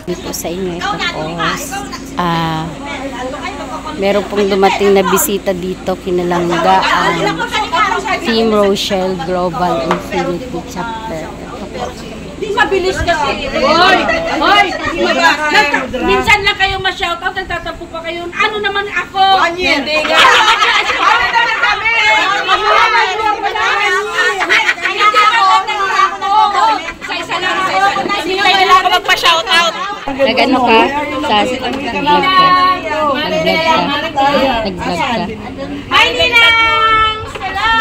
dito sa inyo. Tapos, meron pong dumating na bisita dito, kinalangga ang Team Rochelle Global Infinity Chapter. Di mabilis kasi. Hoy! Minsan lang kayo ma-shoutout, nagtatampo pa kayo. Ano naman ako? Hindi nga. Ano naman kami? Isa lang. Hindi kailangan ko magpa-shoutout. Nag-ano ka? Nag-vlog ka? Nag-vlog ka? Hi, Ninang! Hello!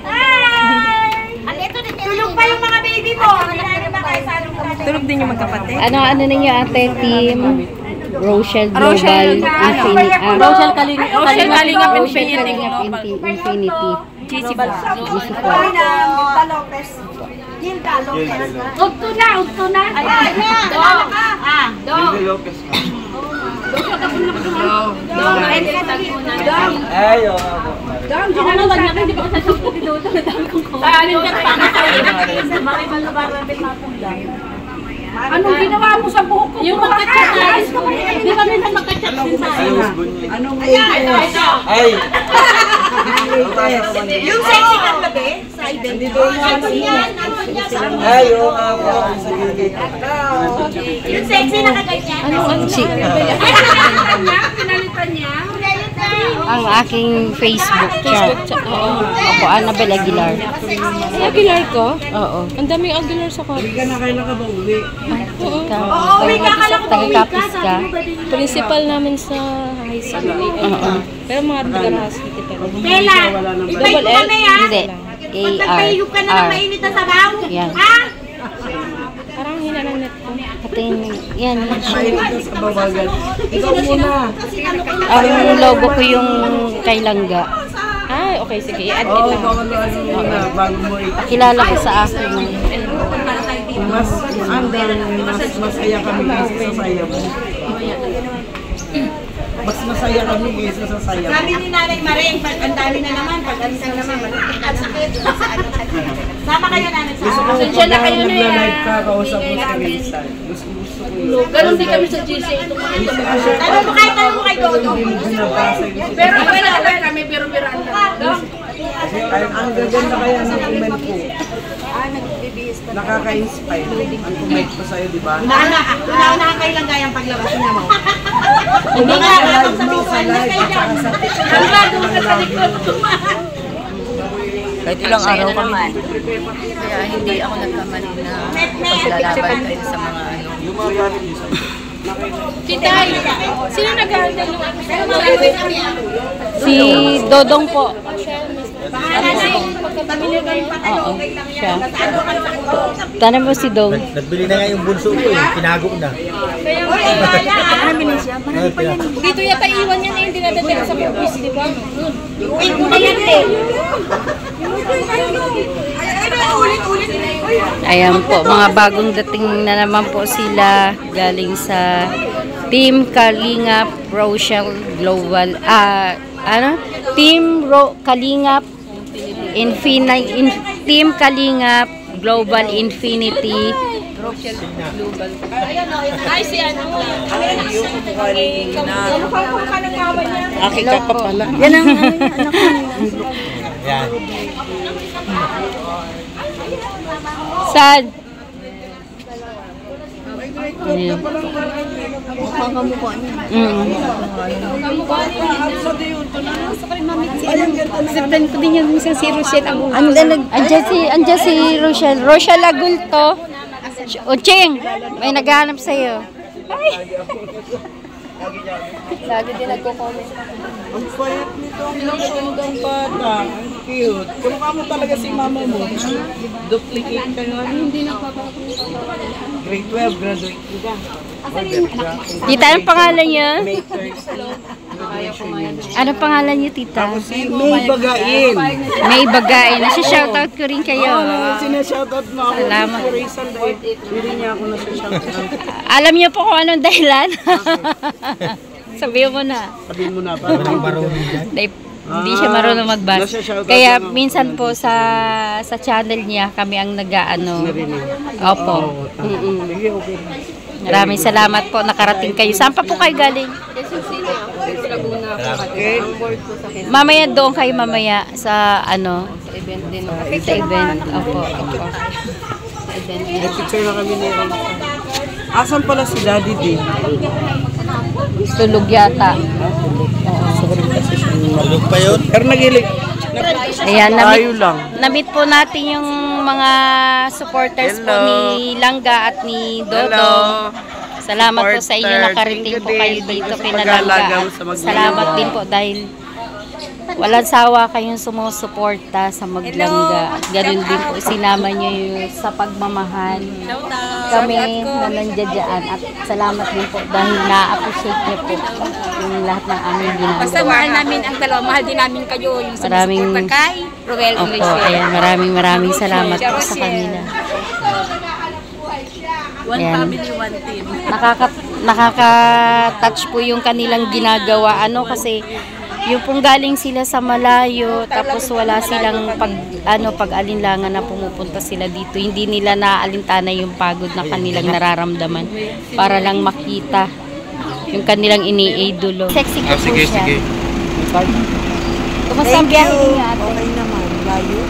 Hi! Tulog pa yung mga baby mo. Tulog din yung magkapatid. Ano ninyo ate? Team Rochelle Global Infinity. Rochelle Kalingap Infinity. Infinity. GC po. Gilda Lopez. Ugto na. Dong. Lopez. Ayo. Dong, ginagawa niya hindi ba kasi sa dito dami kong ko. Anong ginawa mo sa buhok ko? Yung magka-chat. Di ba minsan magka-chat din sa akin? Anong Ay! Yung sexy ng gabi? Sa event. Ay, oo nga po. Sa gilid. Yung sexy na kaganyan. Ano si? Pinalitan niya. Ang aking Facebook chat. Ako, Annabel Aguilar. Ay, Aguilar ko? Oo. Ang daming Aguilar sa kwarto. Kailan ka ba uwi? Oo, uwi ka. Kala ko Taga-Capiz ka. Principal namin sa high school. Pero mga taga-high school kita. Bella, ipay ko kami ha. Hindi. Magpahigop ka na ng mainit na sabaw. Yan. Ha? Parang hinananet ko. Pating, yan. Sa babagal. Ikaw muna. Ang logo ko yung kay Langga. Ay, okay, sige. I-add Oo, kita. baka ano muna. Bago mo Kilala ko sa akin. mas masaya kami kaysa sa saya mo. Mas masaya kami kaysa sa saya mo. Sabi ni Nanay Maring, pag ang dami na naman, pag alis na naman, ang sakit. Sama kayo Nanay sa Gusto ko Pasensya na pag kayo na nagla-live yan. ka, kausap mo si Rizal. Gusto ko yun. Ganun din kami sa GC. Tanong mo kay Dodo. Hindi mo binabasa yung Pero wala kami, pero Miranda. ang gaganda kaya ng comment ko. Nakaka-inspire ang comment ko sa'yo, di ba? Una kayo lang gayang paglabas niya mo. Hindi nga, habang sa visual na kayo dyan. Ang bago ka sa likod. Kahit ilang araw kami kaya hindi ako nagkamali na paglalaban tayo sa mga ano. Yung mga gamit niyo sa'yo. Titay, sino nag-handle nung ano? Si Dodong po. Oo, Siya. Tanong mo si Dong. Nagbili na nga yung bunso ko eh. Tinago ko na. Dito yata iwan yan eh, hindi nadadala sa office, di ba? Uwing mo na yan eh. Ayan po, mga bagong dating na naman po sila galing sa Team Kalingap Rochelle Global, Team Kalingap Team Kalingap Global Infinity. Ay, si ano? Aki ka pa pala. Yan ang anak ko. Yan. Sad. Mukha niya. Siptan ko din yung isang si Rochelle ang Andiyan si Rochelle. Rochelle Agulto. Ocheng, may naghahanap sa'yo. Lagi din nagko-comment. Ang payat nito. Ang bata. Ang cute. Kumukha mo talaga si mama mo. Duplicate ka nga. Hindi na Grade 12, graduate ko ka. Tita, anong pangalan niya? May 30. Anong pangalan niyo, tita? Si May Bagain. May Bagay. Nasi-shoutout ko rin kayo. Oo, sinashoutout mo ako. Salamat. Si Rizal dahil hindi niya ako nasa-shoutout. Alam niyo po kung anong dahilan? Sabihin mo na. Sabihin mo na. Walang marunong dyan. Dahil Hindi siya marunong magbasa. Nasa shoutout Kaya lang ako. minsan po sa channel niya kami ang nag-aano. Narinig. Opo. Mm-mm. Sige, okay. Maraming salamat po, nakarating kayo. Saan pa po kayo galing? Okay. Mamaya doon kayo mamaya sa ano? Sa event din. Sa event. Opo. Opo. Sa event. Nag-picture na kami ni Ron. Asan pala si Daddy D? Tulog yata. Tulog pa yun? Pero nagilig. Ayan, Tayo lang. na-meet po natin yung mga supporters po ni Langga at ni Dodo. Salamat po sa inyo, nakarating po kayo dito kina Langga. Salamat din po dahil walang sawa kayong sumusuporta sa Maglangga. At ganun din po, sinama nyo yung sa pagmamahal. Kami na nandiyan dyan. At salamat din po dahil na-appreciate nyo po yung lahat ng aming ginagawa. Basta mahal namin ang dalawa. Mahal din namin kayo. Yung Maraming- sumusuporta kay Roel Opo, English. ayan, maraming salamat po sa kanila. One Ayan. family, one team. Nakaka-touch po yung kanilang ginagawa kasi yung pong galing sila sa malayo tapos wala silang pag-alinlangan na pumupunta sila dito, hindi nila naaalintana yung pagod na kanilang nararamdaman para lang makita yung kanilang iniidolo. Sexy ko po siya. Kumusta ang biyahe niya? Okay naman. Layo.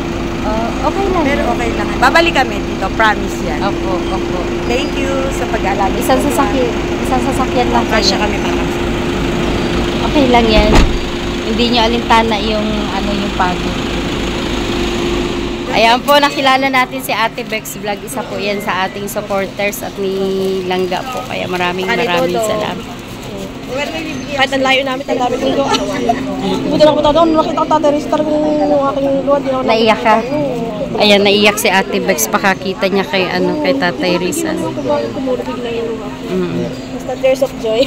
Okay lang. Pero okay lang. Babalik kami dito, promise yan. Opo. Thank you sa pag-aalala. Isang sasakyan lang Kasya kayo. kami para. Okay lang yan. Hindi nyo alintana yung yung pagod. Ayan po, nakilala natin si Ate Bex Vlog. Isa po yan sa ating supporters at ni Langga po. Kaya maraming salamat. Kahit ang layo namin, ang dami kong doon. Buti lang punta doon, nakita ko tateristar kung aking luwad. Naiyak ka? Ayan, naiyak si Ate Bex. Pakakita niya kay Tatay Rizal. Kumulubig na yung basta tears of joy.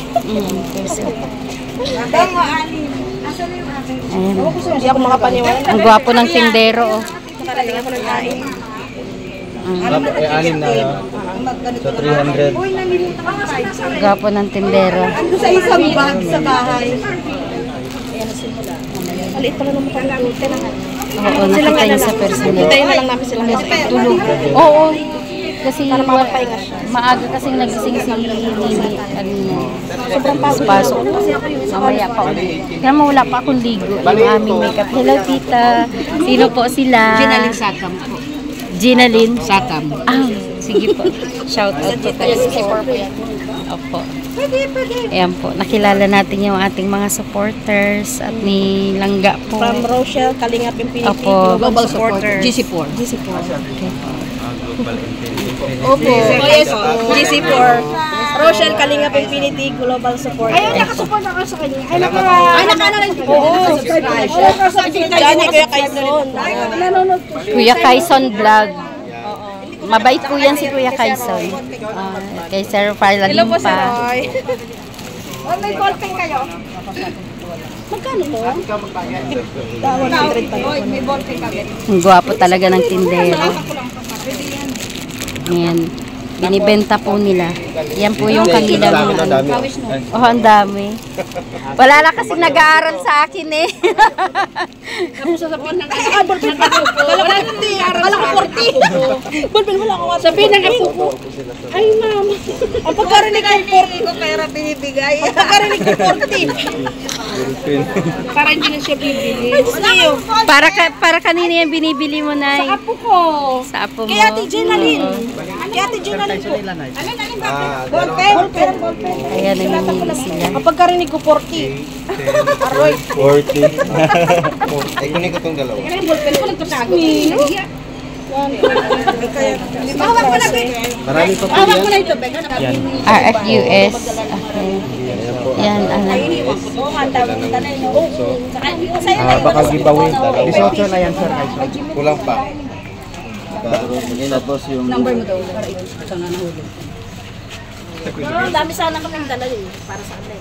Ayan. Hindi ako makapaniwala. Ang gwapo ng tindero. Nakarating ako ng kain. Anim na sa 300. Ang gwapo ng tindero. Sa isang bag sa bahay. Maliit pala naman kami dito. Oo, nakita niya sa personal. Hintayin na lang namin sila. Tulog. Oo. Kasi maaga kasing nagising si Nini kanina. Sobrang pasok. Mamaya pa ulit. Kaya wala pa akong ligo. Yung aming makeup. Hello, tita. Sino po sila? Ginalin Sakam po. Ginalyn? Sakam. Sige po. Shout out po tayo. Opo. Ayan po. Nakilala natin yung ating mga supporters at ni Langga po. From Rochelle, Kalingap Infinity, Opo. Global Supporter. GC4. Opo. Yes, GC4. Rochelle, Kalingap Infinity, Global Supporter. Ayun, nakasupport ako sa kanya. Ay, nakana rin. Oo. Diyan ni Kuya Kaison. Kuya Kaison Vlog. Mabait po yan si Kuya Kaison. Kay Sir Farla Hello po, Sir Limpa. Roy. May ballpen kayo? Magkano to? 100 pa yun. May ballpen kami. Ang gwapo talaga ng tindero. Ayan. Binibenta po nila. Yan po yung kanilang ang dami. Wala lang kasi nag-aaral sa akin eh. Tapos sasabihin ng ballpen pa ko. Wala hindi. Wala ko 40. Ballpen wala ko. Sabihin ng apo ko. Ay, ma'am. Ang pagkarinig ko 40 ko pera binibigay. Ang pagkarinig ko 40. Para hindi na siya bibili. Para kanina yan binibili mo na. Sa apo ko. Sa apo mo. Kaya Ate Jenalyn. Kaya Ate Jenalyn po. Ballpen. Ballpen. Ayan, namimili sila. Ang pagkarinig ko 40. Aroy. 40. Ay, kunin ko itong dalawa. Ang ballpen ko nagtatago. Marami pa po yan. RFUS. Okay. Yan, Baka giveaway. 18 na yan, sir. Kulang pa. Tapos yung number mo daw. Dami sana kaming dala para sa atin.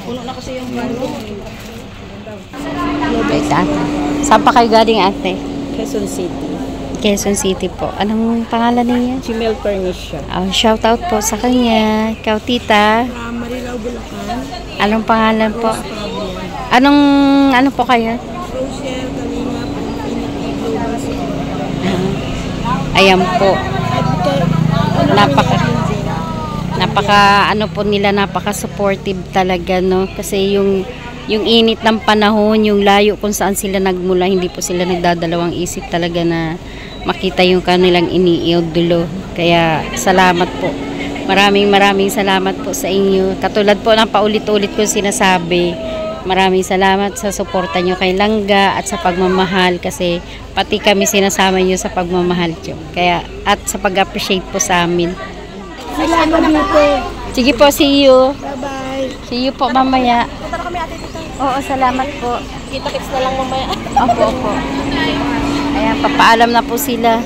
Puno na kasi yung Wait, ate. Saan pa kayo galing, ate? Quezon City. Quezon City po. Anong pangalan niya? Chimel Pernisha. Shout out po sa kanya. Ikaw, tita. Marilaw, Bulacan. Anong pangalan po? Ano po kayo? Ayan po. Napaka ano po nila, napaka supportive talaga, no, kasi yung init ng panahon, yung layo kung saan sila nagmula, hindi po sila nagdadalawang isip talaga na makita yung kanilang iniidolo. Kaya salamat po, maraming salamat po sa inyo. Katulad po ng paulit-ulit kong sinasabi, maraming salamat sa suporta nyo kay Langga at sa pagmamahal, kasi pati kami sinasama nyo sa pagmamahal nyo, kaya at sa pag-appreciate po sa amin. Sige po, see you. Bye-bye. See you po mamaya. Punta na kami ate dito. Oo, salamat po. Kita-kits na lang mamaya. Opo. Ayan, papaalam na po sila.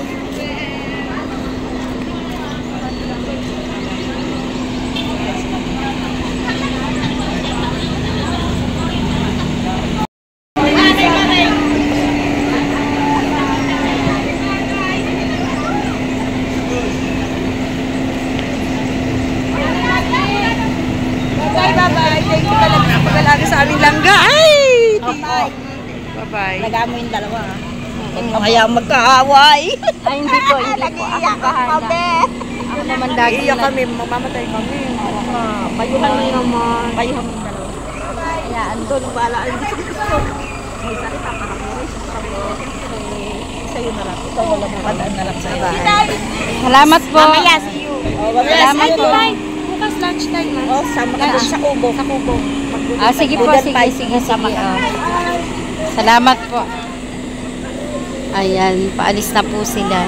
Bye-bye. Thank you talaga sa pag-alaga sa aming Langga. Ay! Bye-bye. Laga mo yung dalawa. Kaya magkaaway. Ay, hindi po. Ako bahala. Ako naman lagi Iiyak kami, mamamatay kami. Bayuhan mo naman. Bayuhan mo yung dalawa. Kaya andun, bahala. May salita para ko rin. Sa'yo na lang. Ikaw wala mo. Padaan na lang sa'yo. Salamat po. Mamaya, see you. Salamat po. Bukas lunchtime man. Oh, sama ka sa Kubo. Sa Kubo. Sige po, sige. Salamat po. Ayan, paalis na po sila.